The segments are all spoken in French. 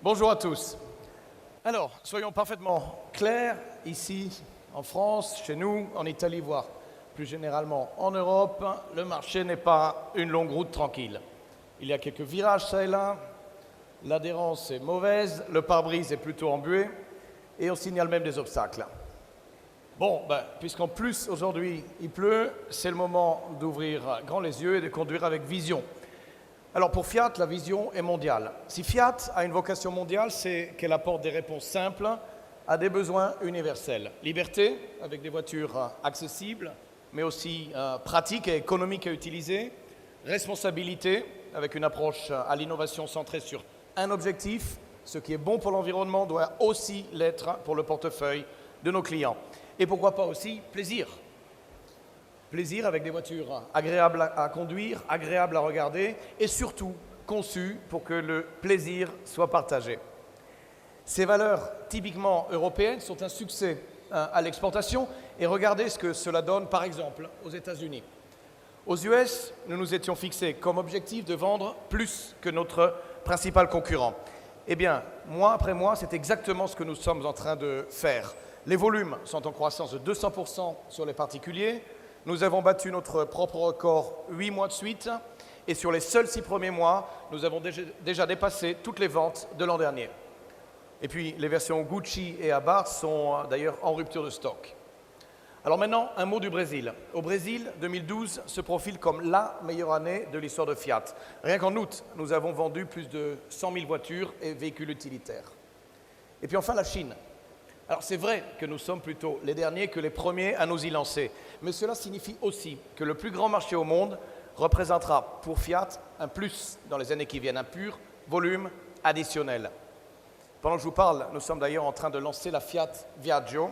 Bonjour à tous. Alors, soyons parfaitement clairs, ici, en France, chez nous, en Italie, voire plus généralement en Europe, le marché n'est pas une longue route tranquille. Il y a quelques virages ça et là, l'adhérence est mauvaise, le pare-brise est plutôt embué, et on signale même des obstacles. Bon, puisqu'en plus aujourd'hui il pleut, c'est le moment d'ouvrir grand les yeux et de conduire avec vision. Alors pour Fiat, la vision est mondiale. Si Fiat a une vocation mondiale, c'est qu'elle apporte des réponses simples à des besoins universels. Liberté, avec des voitures accessibles, mais aussi pratiques et économiques à utiliser. Responsabilité, avec une approche à l'innovation centrée sur un objectif. Ce qui est bon pour l'environnement doit aussi l'être pour le portefeuille de nos clients. Et pourquoi pas aussi plaisir. Plaisir avec des voitures agréables à conduire, agréables à regarder et surtout conçues pour que le plaisir soit partagé. Ces valeurs typiquement européennes sont un succès à l'exportation et regardez ce que cela donne par exemple aux États-Unis. Aux US, nous nous étions fixés comme objectif de vendre plus que notre principal concurrent. Eh bien, mois après mois, c'est exactement ce que nous sommes en train de faire. Les volumes sont en croissance de 200% sur les particuliers. Nous avons battu notre propre record 8 mois de suite. Et sur les seuls 6 premiers mois, nous avons déjà dépassé toutes les ventes de l'an dernier. Et puis, les versions Gucci et Abarth sont d'ailleurs en rupture de stock. Alors maintenant, un mot du Brésil. Au Brésil, 2012 se profile comme la meilleure année de l'histoire de Fiat. Rien qu'en août, nous avons vendu plus de 100 000 voitures et véhicules utilitaires. Et puis enfin, la Chine. Alors c'est vrai que nous sommes plutôt les derniers que les premiers à nous y lancer. Mais cela signifie aussi que le plus grand marché au monde représentera pour Fiat un plus dans les années qui viennent, un pur volume additionnel. Pendant que je vous parle, nous sommes d'ailleurs en train de lancer la Fiat Viaggio,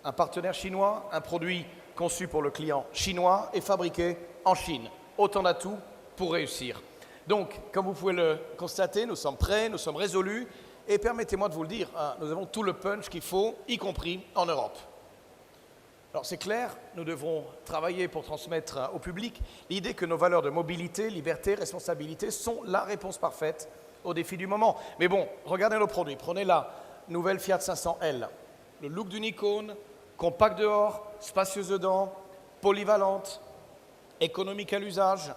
un partenaire chinois, un produit conçu pour le client chinois et fabriqué en Chine. Autant d'atouts pour réussir. Donc, comme vous pouvez le constater, nous sommes prêts, nous sommes résolus et permettez-moi de vous le dire, nous avons tout le punch qu'il faut, y compris en Europe. Alors c'est clair, nous devrons travailler pour transmettre au public l'idée que nos valeurs de mobilité, liberté, responsabilité sont la réponse parfaite aux défis du moment. Mais bon, regardez nos produits. Prenez la nouvelle Fiat 500L. Le look d'une icône, compact dehors, spacieuse dedans, polyvalente, économique à l'usage,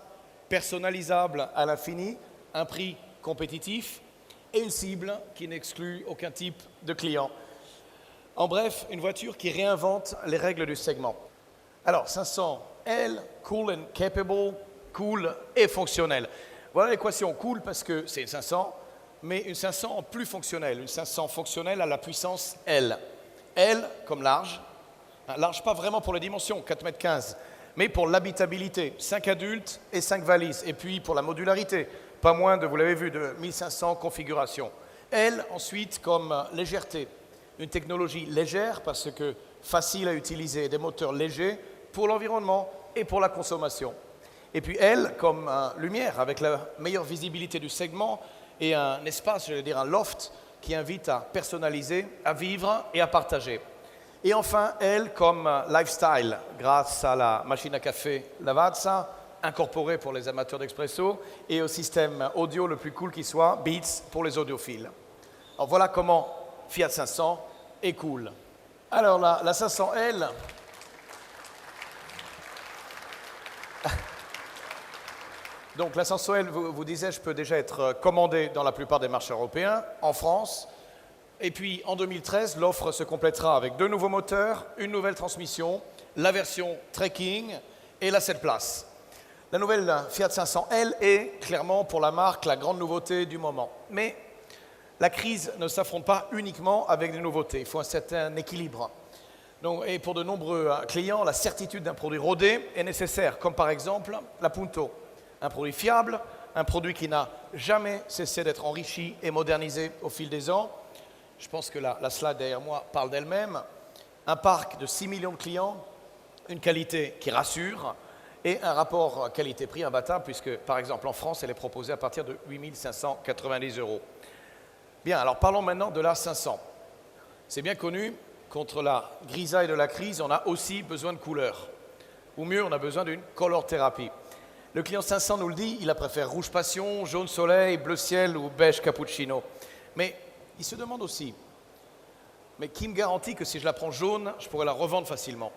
personnalisable à l'infini, un prix compétitif et une cible qui n'exclut aucun type de client. En bref, une voiture qui réinvente les règles du segment. Alors, 500L, cool and capable, cool et fonctionnel. Voilà l'équation cool parce que c'est une 500, mais une 500 en plus fonctionnelle, une 500 fonctionnelle à la puissance L. L comme large, large pas vraiment pour les dimensions, 4,15 m, mais pour l'habitabilité, 5 adultes et 5 valises, et puis pour la modularité, pas moins de, vous l'avez vu, de 1500 configurations. L ensuite comme légèreté, une technologie légère parce que facile à utiliser, des moteurs légers pour l'environnement et pour la consommation. Et puis L comme lumière, avec la meilleure visibilité du segment et un espace, j'allais dire un loft, qui invite à personnaliser, à vivre et à partager. Et enfin, L comme lifestyle, grâce à la machine à café Lavazza, incorporée pour les amateurs d'expresso, et au système audio le plus cool qui soit, Beats pour les audiophiles. Alors voilà comment Fiat 500 est cool. Alors la 500L... Donc la 500L, vous disais, peut déjà être commandée dans la plupart des marchés européens, en France. Et puis en 2013, l'offre se complétera avec 2 nouveaux moteurs, une nouvelle transmission, la version trekking et la 7 places. La nouvelle Fiat 500L est clairement pour la marque la grande nouveauté du moment. Mais la crise ne s'affronte pas uniquement avec des nouveautés, il faut un certain équilibre. Donc, et pour de nombreux clients, la certitude d'un produit rodé est nécessaire, comme par exemple la Punto. Un produit fiable, un produit qui n'a jamais cessé d'être enrichi et modernisé au fil des ans. Je pense que la slide derrière moi parle d'elle-même. Un parc de 6 millions de clients, une qualité qui rassure et un rapport qualité-prix imbattable puisque, par exemple, en France, elle est proposée à partir de 8 590 €. Bien, alors parlons maintenant de la 500. C'est bien connu, contre la grisaille de la crise, on a aussi besoin de couleurs. Ou mieux, on a besoin d'une color thérapie. Le client 500 nous le dit, il préfère rouge passion, jaune soleil, bleu ciel ou beige cappuccino. Mais il se demande aussi, mais qui me garantit que si je la prends jaune, je pourrais la revendre facilement?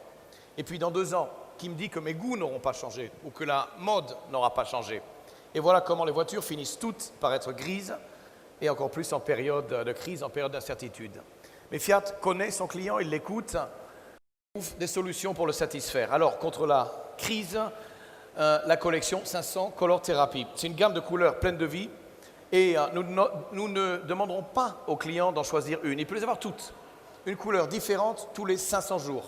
Et puis dans 2 ans, qui me dit que mes goûts n'auront pas changé ou que la mode n'aura pas changé? Et voilà comment les voitures finissent toutes par être grises et encore plus en période de crise, en période d'incertitude. Mais Fiat connaît son client, il l'écoute, trouve des solutions pour le satisfaire. Alors, contre la crise, la collection 500 Color Therapy. C'est une gamme de couleurs pleine de vie et nous ne demanderons pas au client d'en choisir une. Il peut les avoir toutes. Une couleur différente tous les 500 jours.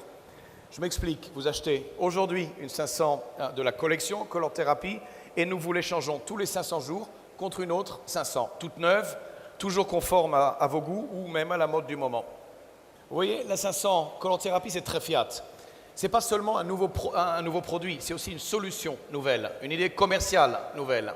Je m'explique. Vous achetez aujourd'hui une 500 de la collection Color Therapy et nous vous l'échangeons tous les 500 jours contre une autre 500, toute neuve, toujours conforme à vos goûts ou même à la mode du moment. Vous voyez, la 500 Color Therapy, c'est très Fiat. Ce n'est pas seulement un nouveau produit, c'est aussi une solution nouvelle, une idée commerciale nouvelle.